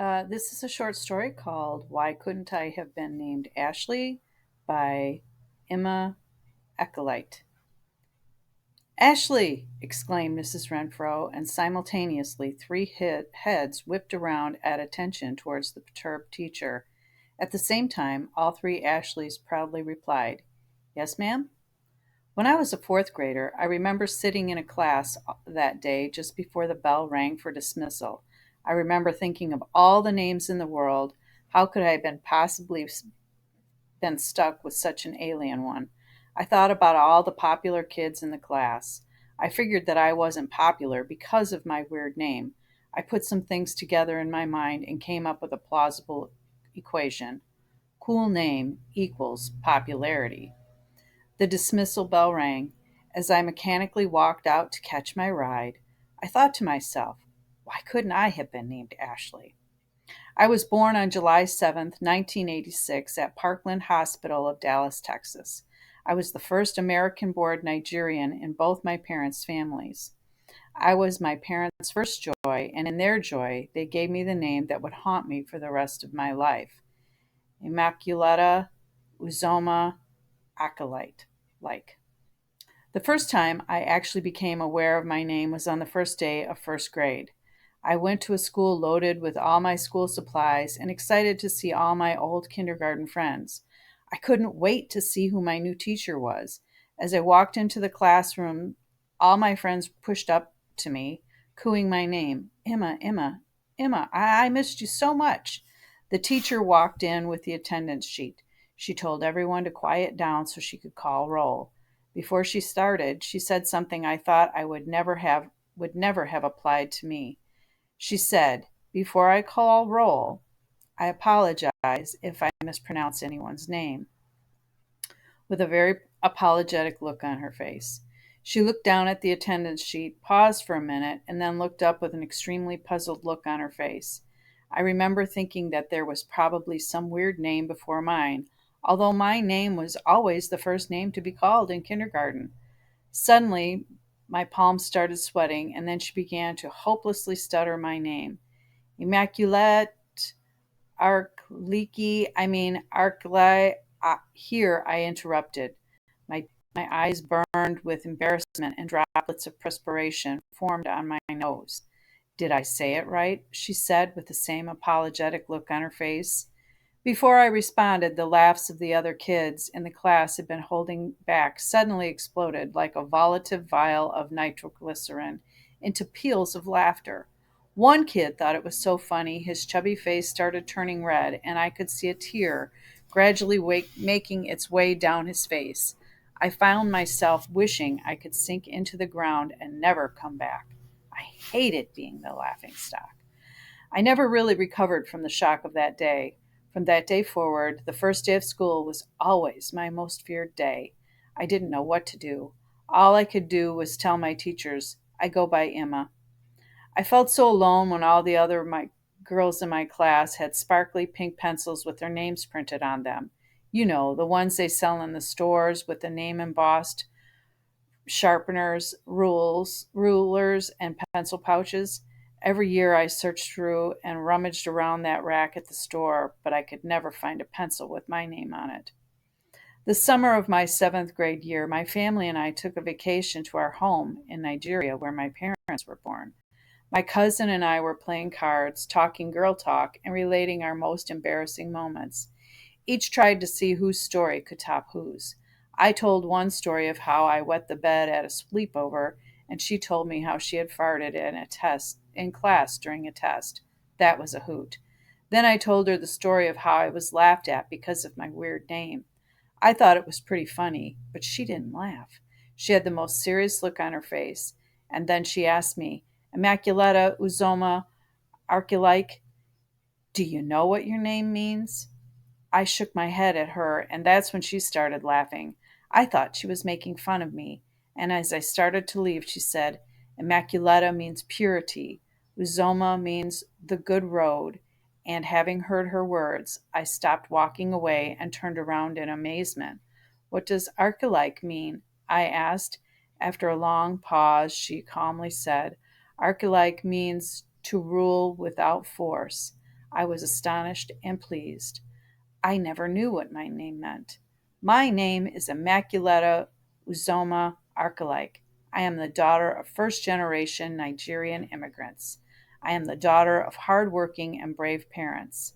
This is a short story called Why Couldn't I Have Been Named Ashley by Emma Echolite. Ashley! Exclaimed Mrs. Renfro, and simultaneously heads whipped around at attention towards the perturbed teacher. At the same time, all three Ashleys proudly replied, Yes, ma'am? When I was a fourth grader, I remember sitting in a class that day just before the bell rang for dismissal. I remember thinking of all the names in the world. How could I have been possibly been stuck with such an alien one? I thought about all the popular kids in the class. I figured that I wasn't popular because of my weird name. I put some things together in my mind and came up with a plausible equation. Cool name equals popularity. The dismissal bell rang. As I mechanically walked out to catch my ride, I thought to myself, why couldn't I have been named Ashley? I was born on July 7th, 1986, at Parkland Hospital of Dallas, Texas. I was the first American born Nigerian in both my parents' families. I was my parents' first joy, and in their joy, they gave me the name that would haunt me for the rest of my life, Immaculata Uzoma Acolyte. Like. The first time I actually became aware of my name was on the first day of first grade. I went to a school loaded with all my school supplies and excited to see all my old kindergarten friends. I couldn't wait to see who my new teacher was. As I walked into the classroom, all my friends pushed up to me, cooing my name, Emma, Emma, Emma, I missed you so much. The teacher walked in with the attendance sheet. She told everyone to quiet down so she could call roll. Before she started, she said something I thought I would never have applied to me. She said, Before I call roll, I apologize if I mispronounce anyone's name, with a very apologetic look on her face. She looked down at the attendance sheet, paused for a minute, and then looked up with an extremely puzzled look on her face. I remember thinking that there was probably some weird name before mine, although my name was always the first name to be called in kindergarten. Suddenly, my palms started sweating, and then she began to hopelessly stutter my name. Immaculate Arclay. Here I interrupted. My, my eyes burned with embarrassment, and droplets of perspiration formed on my nose. Did I say it right? She said with the same apologetic look on her face. Before I responded, the laughs of the other kids in the class had been holding back suddenly exploded like a volatile vial of nitroglycerin into peals of laughter. One kid thought it was so funny, his chubby face started turning red, and I could see a tear gradually making its way down his face. I found myself wishing I could sink into the ground and never come back. I hated being the laughing stock. I never really recovered from the shock of that day. From that day forward, the first day of school was always my most feared day. I didn't know what to do. All I could do was tell my teachers, I go by Emma. I felt so alone when all the other my girls in my class had sparkly pink pencils with their names printed on them. You know, the ones they sell in the stores with the name embossed, sharpeners, rulers, and pencil pouches. Every year I searched through and rummaged around that rack at the store, but I could never find a pencil with my name on it. The summer of my seventh grade year, my family and I took a vacation to our home in Nigeria where my parents were born. My cousin and I were playing cards, talking girl talk, and relating our most embarrassing moments. Each tried to see whose story could top whose. I told one story of how I wet the bed at a sleepover, and she told me how she had farted in class during a test. That was a hoot. Then I told her the story of how I was laughed at because of my weird name. I thought it was pretty funny, but she didn't laugh. She had the most serious look on her face, and then she asked me, Immaculata Uzoma Archilike, do you know what your name means? I shook my head at her, and that's when she started laughing. I thought she was making fun of me, and as I started to leave, she said, Immaculata means purity, Uzoma means the good road, and having heard her words, I stopped walking away and turned around in amazement. What does Archilike mean? I asked. After a long pause, she calmly said, Archilike means to rule without force. I was astonished and pleased. I never knew what my name meant. My name is Immaculata Uzoma Arkalike. I am the daughter of first generation Nigerian immigrants. I am the daughter of hardworking and brave parents.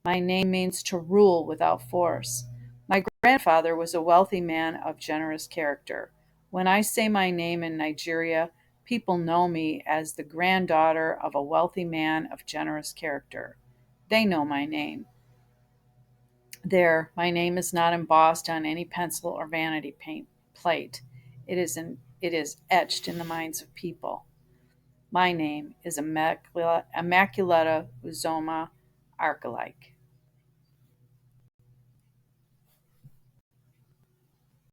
My name means to rule without force. My grandfather was a wealthy man of generous character. When I say my name in Nigeria, people know me as the granddaughter of a wealthy man of generous character. They know my name. There, my name is not embossed on any pencil or vanity paint plate. It is etched in the minds of people. My name is Immaculata Uzoma Arkalike.